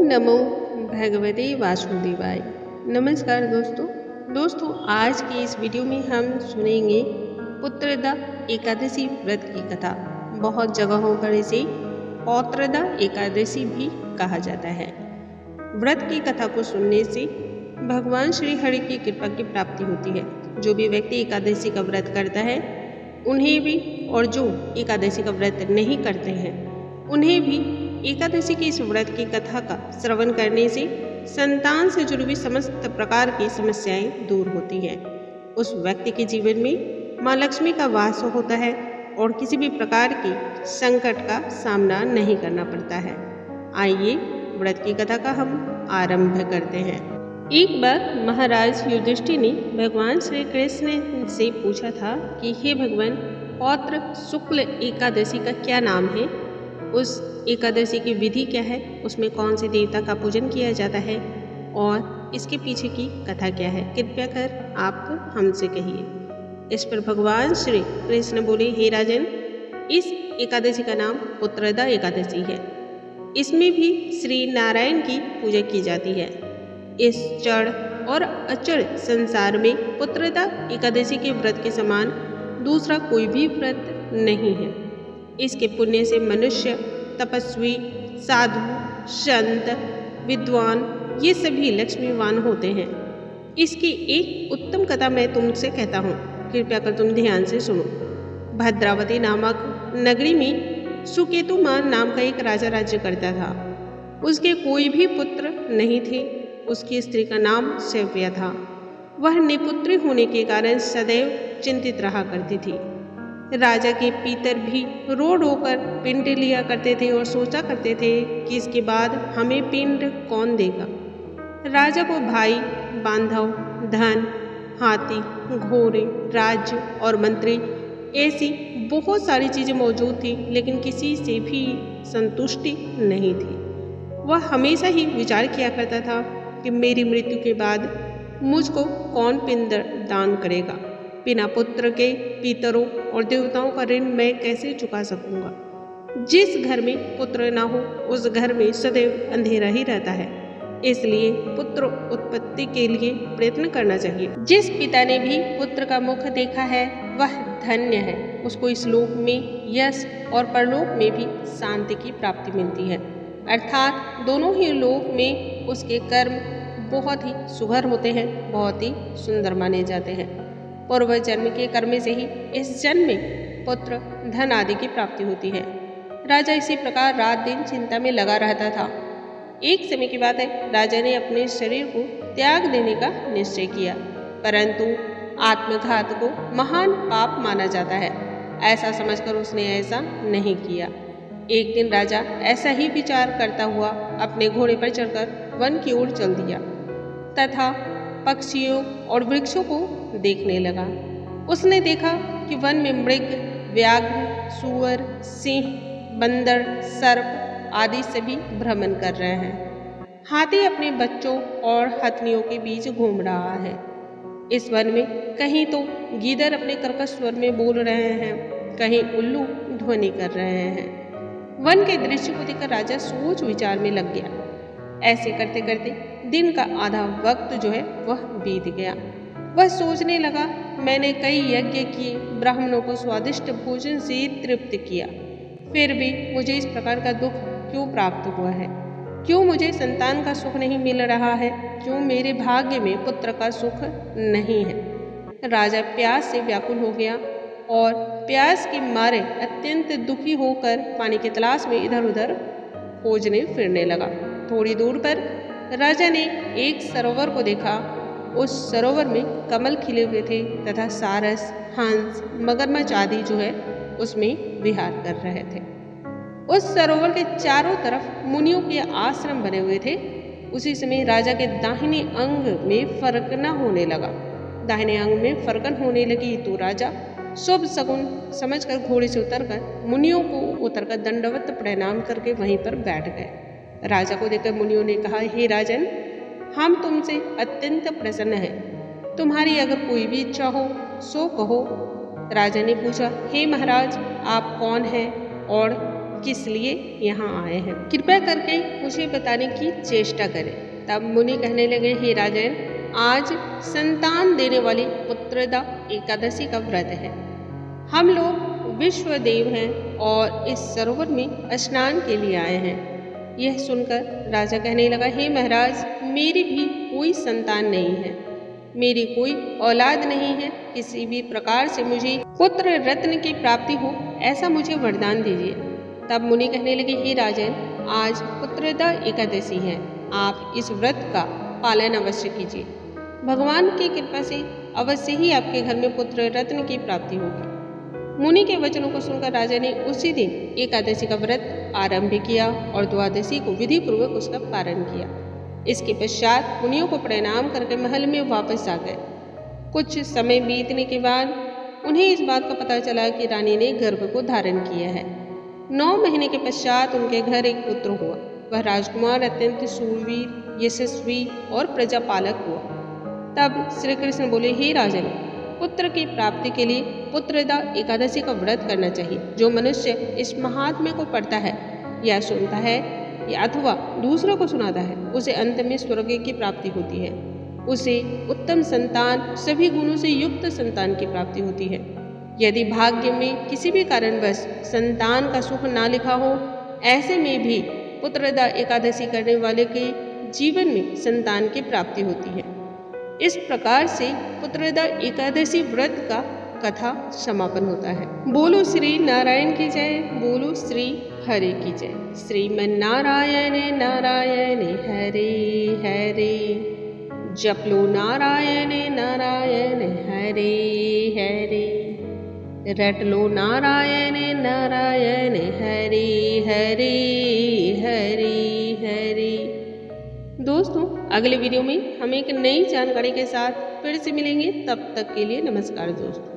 नमो भगवते वासुदेवाय। नमस्कार दोस्तों, आज की इस वीडियो में हम सुनेंगे पुत्रदा एकादशी व्रत की कथा। बहुत जगहों पर इसे पौत्रदा एकादशी भी कहा जाता है। व्रत की कथा को सुनने से भगवान श्री हरि की कृपा की प्राप्ति होती है। जो भी व्यक्ति एकादशी का व्रत करता है उन्हें भी, और जो एकादशी का व्रत नहीं करते हैं उन्हें भी एकादशी की इस व्रत की कथा का श्रवण करने से संतान से जुड़ी हुई समस्त प्रकार की समस्याएं दूर होती हैं। उस व्यक्ति के जीवन में माँ लक्ष्मी का वास होता है और किसी भी प्रकार की संकट का सामना नहीं करना पड़ता है। आइए व्रत की कथा का हम आरंभ करते हैं। एक बार महाराज युधिष्ठिर ने भगवान श्री कृष्ण से पूछा था कि हे भगवान, पौत्र शुक्ल एकादशी का क्या नाम है? उस एकादशी की विधि क्या है? उसमें कौन से देवता का पूजन किया जाता है और इसके पीछे की कथा क्या है? कृपया कर आप हमसे कहिए। इस पर भगवान श्री कृष्ण बोले, हे राजन, इस एकादशी का नाम पुत्रदा एकादशी है। इसमें भी श्री नारायण की पूजा की जाती है। इस जड़ और अचड़ संसार में पुत्रदा एकादशी के व्रत के समान दूसरा कोई भी व्रत नहीं है। इसके पुण्य से मनुष्य, तपस्वी, साधु, संत, विद्वान ये सभी लक्ष्मीवान होते हैं। इसकी एक उत्तम कथा मैं तुमसे कहता हूँ, कृपया कर तुम ध्यान से सुनो। भद्रावती नामक नगरी में सुकेतुमान नाम का एक राजा राज्य करता था। उसके कोई भी पुत्र नहीं थे। उसकी स्त्री का नाम शैव्या था। वह निपुत्री होने के कारण सदैव चिंतित रहा करती थी। राजा के पीतर भी रो रो कर पिंड लिया करते थे और सोचा करते थे कि इसके बाद हमें पिंड कौन देगा। राजा को भाई, बांधव, धन, हाथी, घोड़े, राज्य और मंत्री ऐसी बहुत सारी चीज़ें मौजूद थी, लेकिन किसी से भी संतुष्टि नहीं थी। वह हमेशा ही विचार किया करता था कि मेरी मृत्यु के बाद मुझको कौन पिंड दान करेगा। बिना पुत्र के पितरों और देवताओं का ऋण मैं कैसे चुका सकूंगा। जिस घर में पुत्र न हो उस घर में सदैव अंधेरा ही रहता है। इसलिए पुत्र उत्पत्ति के लिए प्रयत्न करना चाहिए। जिस पिता ने भी पुत्र का मुख देखा है वह धन्य है। उसको इस लोक में यश और परलोक में भी शांति की प्राप्ति मिलती है। अर्थात दोनों ही लोक में उसके कर्म बहुत ही सुघर होते हैं, बहुत ही सुंदर माने जाते हैं। पूर्व जन्म के कर्म से ही इस जन्म में पुत्र, धन आदि की प्राप्ति होती है। राजा इसी प्रकार रात दिन चिंता में लगा रहता था। एक समय की बात है, राजा ने अपने शरीर को त्याग देने का निश्चय किया, परंतु आत्मघात को महान पाप माना जाता है। ऐसा समझकर उसने ऐसा नहीं किया। एक दिन राजा ऐसा ही विचार करता हुआ अपने घोड़े पर चढ़कर वन की ओर चल दिया तथा पक्षियों और वृक्षों को देखने लगा। उसने देखा कि वन में मृग, व्याघ्र, सूअर, सिंह, बंदर, सर्प आदि सभी भ्रमण कर रहे हैं। हाथी अपने बच्चों और हथनियों के बीच घूम रहा है। इस वन में कहीं तो गीदड़ अपने कर्कश स्वर में बोल रहे हैं, कहीं उल्लू ध्वनि कर रहे हैं। वन के दृश्य को देखकर राजा सोच विचार में लग गया। ऐसे करते करते दिन का आधा वक्त जो है वह बीत गया। वह सोचने लगा, मैंने कई यज्ञ किए, ब्राह्मणों को स्वादिष्ट भोजन से तृप्त किया, फिर भी मुझे इस प्रकार का दुख क्यों प्राप्त हुआ है? क्यों मुझे संतान का सुख नहीं मिल रहा है? क्यों मेरे भाग्य में पुत्र का सुख नहीं है? राजा प्यास से व्याकुल हो गया और प्यास के मारे अत्यंत दुखी होकर पानी की तलाश में इधर उधर खोजने फिरने लगा। थोड़ी दूर पर राजा ने एक सरोवर को देखा। उस सरोवर में कमल खिले हुए थे तथा सारस, हंस, मगरमच्छ आदि जो है उसमें विहार कर रहे थे। उस सरोवर के चारों तरफ मुनियों के आश्रम बने हुए थे। उसी समय राजा के दाहिने अंग में फरकना होने लगा। दाहिने अंग में फरकन होने लगी तो राजा शुभ शकुन समझकर घोड़े से उतरकर मुनियों को उतरकर दंडवत प्रणाम करके वहीं पर बैठ गए। राजा को देखकर मुनियों ने कहा, हे राजन, हम तुमसे अत्यंत प्रसन्न हैं। तुम्हारी अगर कोई भी इच्छा हो सो कहो। राजा ने पूछा, हे महाराज, आप कौन हैं और किस लिए यहाँ आए हैं, कृपया करके मुझे बताने की चेष्टा करें। तब मुनि कहने लगे, हे राजन, आज संतान देने वाली पुत्रदा एकादशी का व्रत है। हम लोग विश्व देव हैं और इस सरोवर में स्नान के लिए आए हैं। यह सुनकर राजा कहने लगा, हे महाराज, मेरी भी कोई संतान नहीं है, मेरी कोई औलाद नहीं है। किसी भी प्रकार से मुझे पुत्र रत्न की प्राप्ति हो, ऐसा मुझे वरदान दीजिए। तब मुनि कहने लगे, हे राजन, आज पुत्रदा एकादशी है, आप इस व्रत का पालन अवश्य कीजिए। भगवान की कृपा से अवश्य ही आपके घर में पुत्र रत्न की प्राप्ति होगी। मुनि के वचनों को सुनकर राजा ने उसी दिन एकादशी का व्रत आरंभ किया और द्वादशी को विधि पूर्वक उसका पारण किया। इसके पश्चात मुनियों को प्रणाम करके महल में वापस आ गए। कुछ समय बीतने के बाद उन्हें इस बात का पता चला कि रानी ने गर्भ को धारण किया है। 9 महीने के पश्चात उनके घर एक पुत्र हुआ। वह राजकुमार अत्यंत शूरवीर, यशस्वी और प्रजापालक हुआ। तब श्री कृष्ण बोले, हे राजन, पुत्र की प्राप्ति के लिए पुत्रदा एकादशी का व्रत करना चाहिए। जो मनुष्य इस महात्म्य को पढ़ता है या सुनता है या अथवा दूसरों को सुनाता है, उसे अंत में स्वर्ग की प्राप्ति होती है। उसे उत्तम संतान, सभी गुणों से युक्त संतान की प्राप्ति होती है। यदि भाग्य में किसी भी कारणवश संतान का सुख ना लिखा हो, ऐसे में भी पुत्रदा एकादशी करने वाले के जीवन में संतान की प्राप्ति होती है। इस प्रकार से पुत्रदा एकादशी व्रत का कथा समापन होता है। बोलो श्री नारायण की जय, बोलो श्री हरे की जय। श्रीमन्नारायण नारायण हरे हरे, जप लो नारायण नारायण हरे हरे, रट लो नारायण नारायण हरे हरे हरे हरे। दोस्तों, अगले वीडियो में हम एक नई जानकारी के साथ फिर से मिलेंगे। तब तक के लिए नमस्कार दोस्तों।